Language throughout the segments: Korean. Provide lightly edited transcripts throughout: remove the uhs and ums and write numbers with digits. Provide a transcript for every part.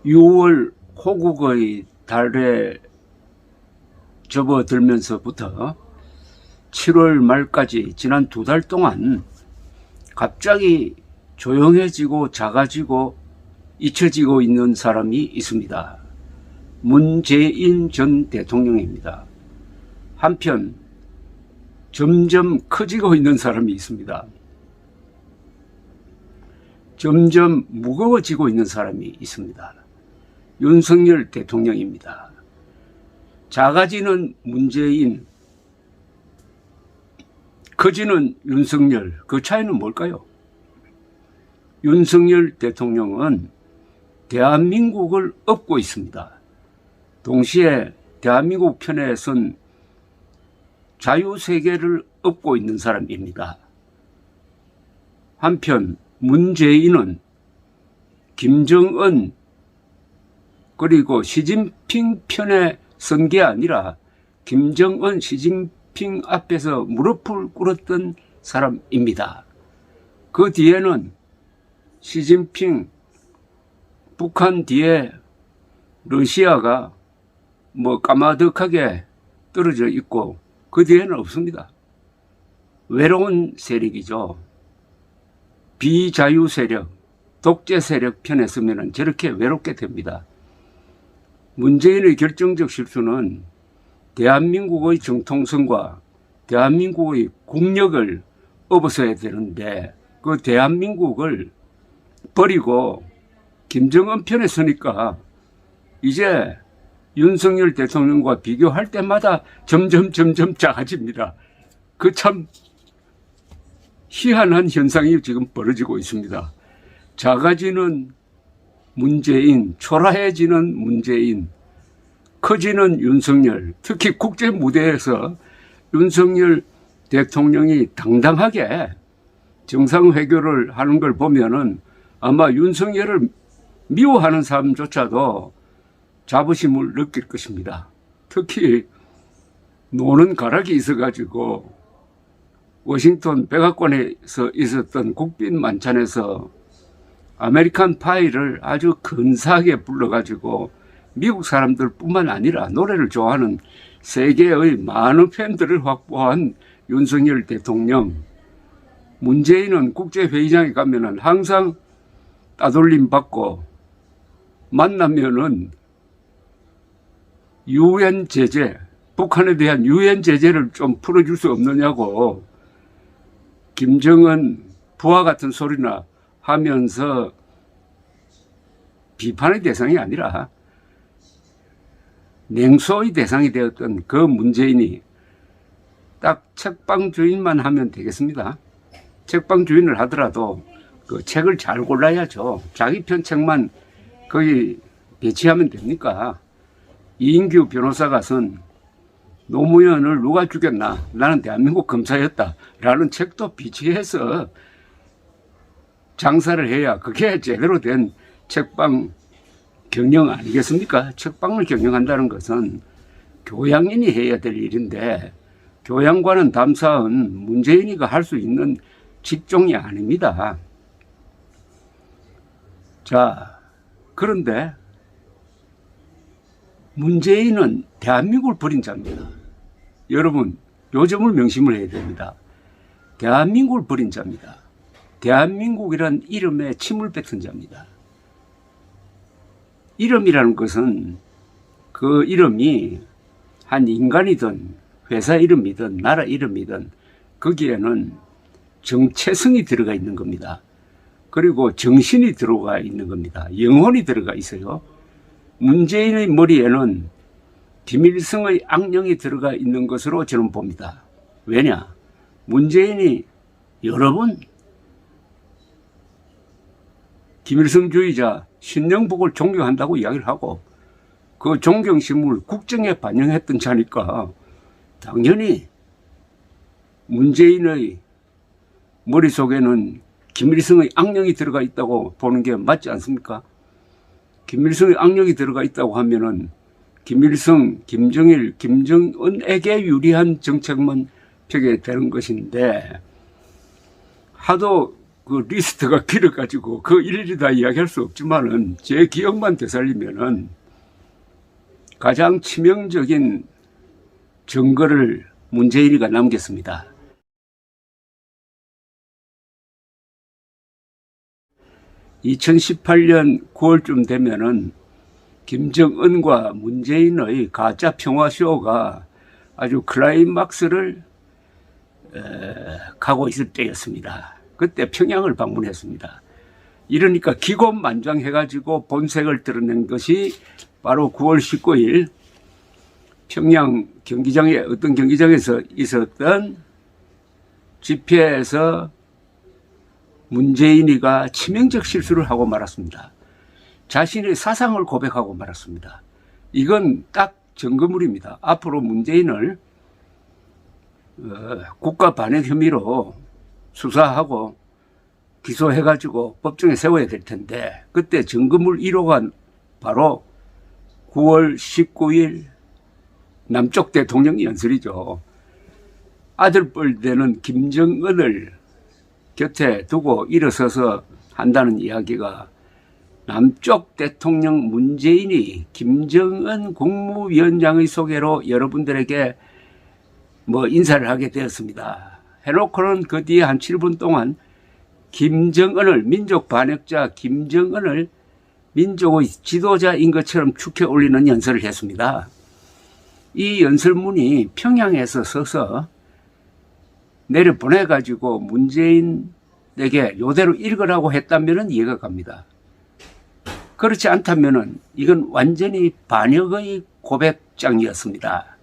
6월 호국의 달에 접어들면서부터 7월 말까지 지난 2달 동안 갑자기 조용해지고 작아지고 잊혀지고 있는 사람이 있습니다. 문재인 전 대통령입니다. 한편 점점 커지고 있는 사람이 있습니다. 점점 무거워지고 있는 사람이 있습니다. 윤석열 대통령입니다. 작아지는 문재인, 커지는 윤석열, 그 차이는 뭘까요? 윤석열 대통령은 대한민국을 업고 있습니다. 동시에 대한민국 편에 선 자유세계를 업고 있는 사람입니다. 한편 문재인은 김정은 그리고 시진핑 편에 선 게 아니라 김정은, 시진핑 앞에서 무릎을 꿇었던 사람입니다. 그 뒤에는 시진핑, 북한 뒤에 러시아가 까마득하게 떨어져 있고 그 뒤에는 없습니다. 외로운 세력이죠. 비자유 세력, 독재 세력 편에 서면 저렇게 외롭게 됩니다. 문재인의 결정적 실수는 대한민국의 정통성과 대한민국의 국력을 업어서야 되는데 그 대한민국을 버리고 김정은 편에 서니까 이제 윤석열 대통령과 비교할 때마다 점점 작아집니다. 그 참 희한한 현상이 지금 벌어지고 있습니다. 작아지는 문재인, 초라해지는 문재인, 커지는 윤석열, 특히 국제 무대에서 윤석열 대통령이 당당하게 정상회교를 하는 걸 보면은 아마 윤석열을 미워하는 사람조차도 자부심을 느낄 것입니다. 특히 노는 가락이 있어가지고 워싱턴 백악관에서 있었던 국빈 만찬에서 아메리칸 파이를 아주 근사하게 불러가지고 미국 사람들 뿐만 아니라 노래를 좋아하는 세계의 많은 팬들을 확보한 윤석열 대통령. 문재인은 국제회의장에 가면은 항상 따돌림 받고 만나면은 유엔 제재, 북한에 대한 유엔 제재를 좀 풀어줄 수 없느냐고 김정은 부하 같은 소리나 하면서 비판의 대상이 아니라 냉소의 대상이 되었던 그 문재인이 딱 책방 주인만 하면 되겠습니다. 책방 주인을 하더라도 그 책을 잘 골라야죠. 자기 편 책만 거기 배치하면 됩니까? 이인규 변호사가 쓴 노무현을 누가 죽였나? 나는 대한민국 검사였다. 라는 책도 비치해서 장사를 해야 그게 제대로 된 책방 경영 아니겠습니까? 책방을 경영한다는 것은 교양인이 해야 될 일인데 교양과는 담사은 문재인이가 할 수 있는 직종이 아닙니다. 자, 그런데 문재인은 대한민국을 버린 자입니다. 여러분, 요점을 명심을 해야 됩니다. 대한민국을 버린 자입니다. 대한민국이란 이름에 침을 뱉은 자입니다. 이름이라는 것은 그 이름이 한 인간이든 회사 이름이든 나라 이름이든 거기에는 정체성이 들어가 있는 겁니다. 그리고 정신이 들어가 있는 겁니다. 영혼이 들어가 있어요. 문재인의 머리에는 김일성의 악령이 들어가 있는 것으로 저는 봅니다. 왜냐? 문재인이 여러 번 김일성주의자 신영복을 존경한다고 이야기를 하고 그 존경심을 국정에 반영했던 자니까 당연히 문재인의 머릿속에는 김일성의 악령이 들어가 있다고 보는 게 맞지 않습니까? 김일성의 악령이 들어가 있다고 하면은 김일성, 김정일, 김정은에게 유리한 정책만 펴게 되는 것인데 하도 그 리스트가 길어가지고 그 일일이 다 이야기할 수 없지만은 제 기억만 되살리면은 가장 치명적인 증거를 문재인이가 남겼습니다. 2018년 9월쯤 되면은 김정은과 문재인의 가짜 평화쇼가 아주 클라이막스를 가고 있을 때였습니다. 그때 평양을 방문했습니다. 이러니까 기곤만장해가지고 본색을 드러낸 것이 바로 9월 19일 평양 경기장에 어떤 경기장에서 있었던 집회에서 문재인이가 치명적 실수를 하고 말았습니다. 자신의 사상을 고백하고 말았습니다. 이건 딱 증거물입니다. 앞으로 문재인을 국가 반역 혐의로 수사하고 기소해가지고 법정에 세워야 될 텐데 그때 증거물 1호가 바로 9월 19일 남쪽 대통령 연설이죠. 아들뻘 되는 김정은을 곁에 두고 일어서서 한다는 이야기가 남쪽 대통령 문재인이 김정은 국무위원장의 소개로 여러분들에게 인사를 하게 되었습니다. 해놓고는 그 뒤에 한 7분 동안 김정은을 민족 반역자 김정은을 민족의 지도자인 것처럼 축혀 올리는 연설을 했습니다. 이 연설문이 평양에서 서서 내려보내가지고 문재인에게 이대로 읽으라고 했다면 이해가 갑니다. 그렇지 않다면 이건 완전히 반역의 고백장이었습니다.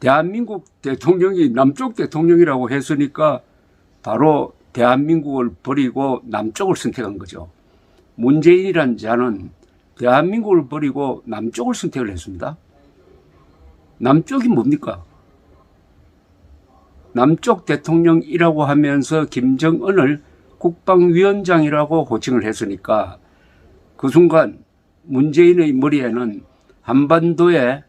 대한민국 대통령이 남쪽 대통령이라고 했으니까 바로 대한민국을 버리고 남쪽을 선택한 거죠. 문재인이란 자는 대한민국을 버리고 남쪽을 선택을 했습니다. 남쪽이 뭡니까? 남쪽 대통령이라고 하면서 김정은을 국방위원장이라고 호칭을 했으니까 그 순간 문재인의 머리에는 한반도에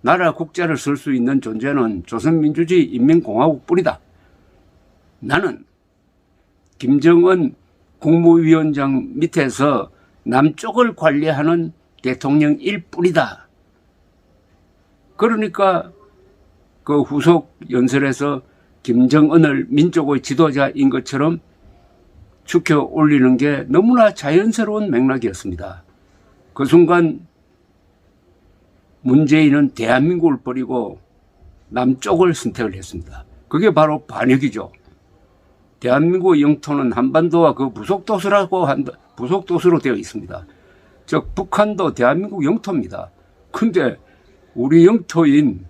나라 국자를 쓸 수 있는 존재는 조선민주주의 인민공화국뿐이다. 나는 김정은 국무위원장 밑에서 남쪽을 관리하는 대통령일 뿐이다. 그러니까 그 후속 연설에서 김정은을 민족의 지도자인 것처럼 축혀 올리는 게 너무나 자연스러운 맥락이었습니다. 그 순간 문재인은 대한민국을 버리고 남쪽을 선택을 했습니다. 그게 바로 반역이죠. 대한민국의 영토는 한반도와 그 부속도서로 되어 있습니다. 즉 북한도 대한민국 영토입니다. 근데 우리 영토인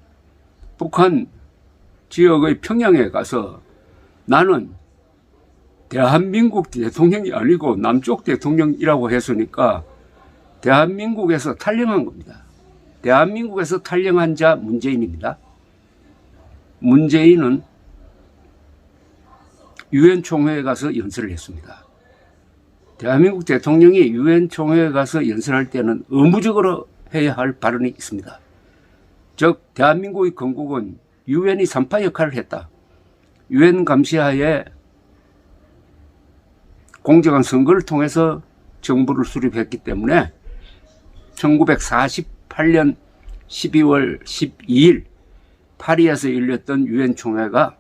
북한 지역의 평양에 가서 나는 대한민국 대통령이 아니고 남쪽 대통령이라고 했으니까 대한민국에서 탈영한 겁니다. 대한민국에서 탈영한 자 문재인입니다. 문재인은 유엔 총회에 가서 연설을 했습니다. 대한민국 대통령이 유엔 총회에 가서 연설할 때는 의무적으로 해야 할 발언이 있습니다. 즉 대한민국의 건국은 유엔이 3파 역할을 했다. 유엔 감시하에 공정한 선거를 통해서 정부를 수립했기 때문에 1948년 12월 12일 파리에서 열렸던 유엔 총회가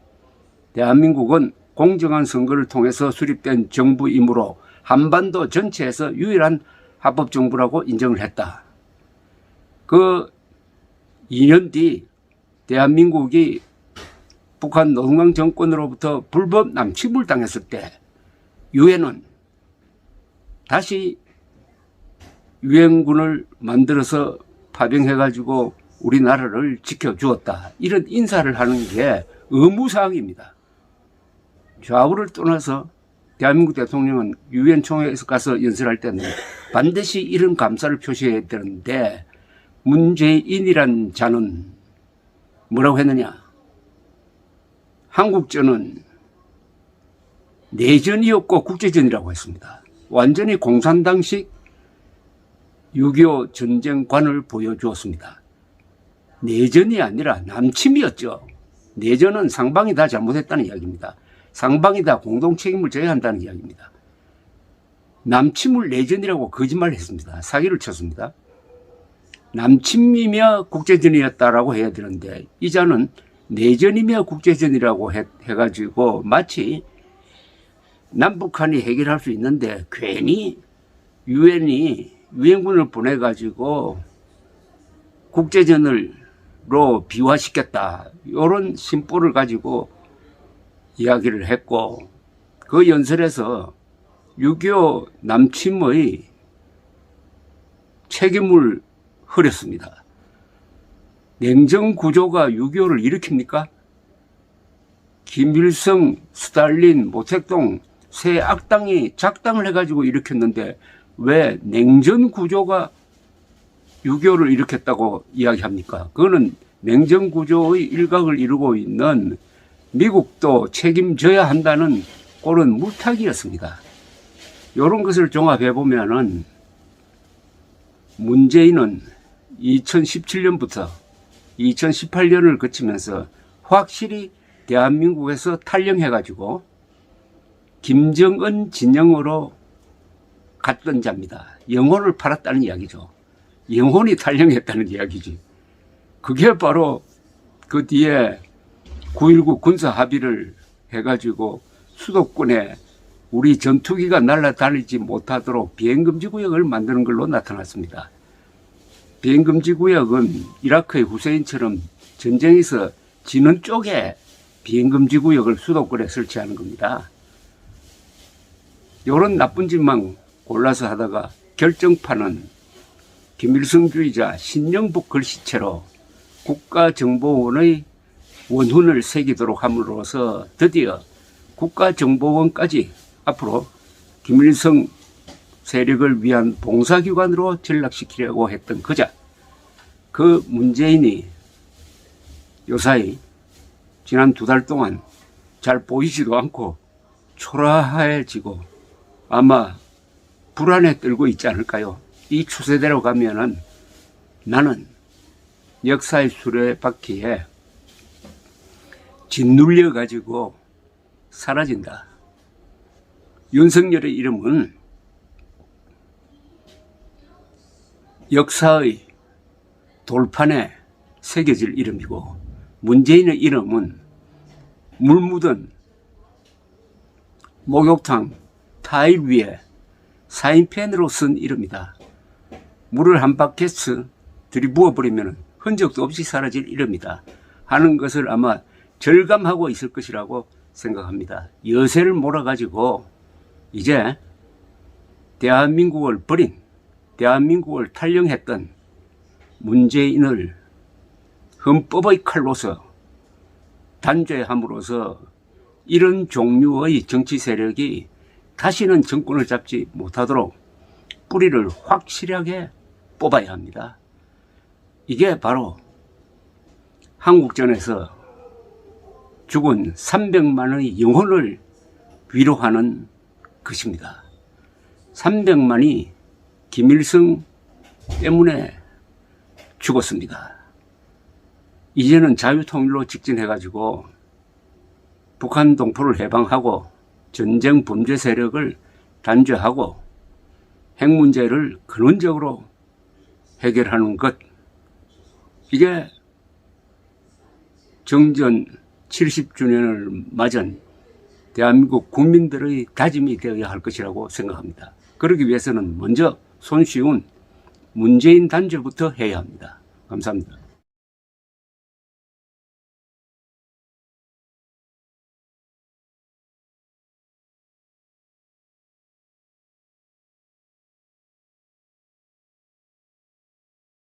대한민국은 공정한 선거를 통해서 수립된 정부이므로 한반도 전체에서 유일한 합법정부라고 인정을 했다. 그 2년 뒤 대한민국이 북한 노동당 정권으로부터 불법 남침을 당했을 때 유엔은 다시 유엔군을 만들어서 파병해가지고 우리나라를 지켜주었다. 이런 인사를 하는 게 의무사항입니다. 좌우를 떠나서 대한민국 대통령은 유엔 총회에서 가서 연설할 때는 반드시 이런 감사를 표시해야 되는데 문재인이란 자는 뭐라고 했느냐? 한국전은 내전이었고 국제전이라고 했습니다. 완전히 공산당식 6.25 전쟁관을 보여주었습니다. 내전이 아니라 남침이었죠. 내전은 상방이 다 잘못했다는 이야기입니다. 상방이 다 공동 책임을 져야 한다는 이야기입니다. 남침을 내전이라고 거짓말을 했습니다. 사기를 쳤습니다. 남침이며 국제전이었다라고 해야 되는데 이자는 내전이며 국제전이라고 해가지고 마치 남북한이 해결할 수 있는데 괜히 유엔이 유엔군을 보내가지고 국제전으로 비화시켰다. 이런 심보를 가지고 이야기를 했고 그 연설에서 6.25 남침의 책임을 흐렸습니다. 냉전 구조가 6.25를 일으킵니까? 김일성, 스탈린, 모택동 새 악당이 작당을 해가지고 일으켰는데 왜 냉전 구조가 6.25를 일으켰다고 이야기합니까? 그거는 냉전 구조의 일각을 이루고 있는 미국도 책임져야 한다는 그런 물타기였습니다. 이런 것을 종합해 보면은 문재인은 2017년부터 2018년을 거치면서 확실히 대한민국에서 탈영해가지고 김정은 진영으로 갔던 자입니다. 영혼을 팔았다는 이야기죠. 영혼이 탈영했다는 이야기지. 그게 바로 그 뒤에 9.19 군사 합의를 해가지고 수도권에 우리 전투기가 날아다니지 못하도록 비행금지구역을 만드는 걸로 나타났습니다. 비행금지구역은 이라크의 후세인처럼 전쟁에서 지는 쪽에 비행금지구역을 수도권에 설치하는 겁니다. 이런 나쁜 짓만 골라서 하다가 결정판은 김일성주의자 신영복 글씨체로 국가정보원의 원훈을 새기도록 함으로써 드디어 국가정보원까지 앞으로 김일성 세력을 위한 봉사기관으로 전락시키려고 했던 그자, 그 문재인이 요사이 지난 2달 동안 잘 보이지도 않고 초라해지고 아마 불안에 떨고 있지 않을까요? 이 추세대로 가면은 나는 역사의 수레바퀴에 짓눌려 가지고 사라진다. 윤석열의 이름은 역사의 돌판에 새겨질 이름이고 문재인의 이름은 물 묻은 목욕탕 타일 위에 사인펜으로 쓴 이름이다. 물을 한 바켓 들이부어버리면 흔적도 없이 사라질 이름이다 하는 것을 아마 절감하고 있을 것이라고 생각합니다. 여세를 몰아가지고 이제 대한민국을 버린, 대한민국을 탈영했던 문재인을 헌법의 칼로서 단죄함으로써 이런 종류의 정치 세력이 다시는 정권을 잡지 못하도록 뿌리를 확실하게 뽑아야 합니다. 이게 바로 한국전에서 죽은 300만의 영혼을 위로하는 것입니다. 300만이 김일성 때문에 죽었습니다. 이제는 자유통일로 직진해가지고 북한 동포를 해방하고 전쟁 범죄 세력을 단죄하고 핵 문제를 근원적으로 해결하는 것, 이게 정전 70주년을 맞은 대한민국 국민들의 다짐이 되어야 할 것이라고 생각합니다. 그러기 위해서는 먼저 손쉬운 문재인 단죄부터 해야 합니다. 감사합니다.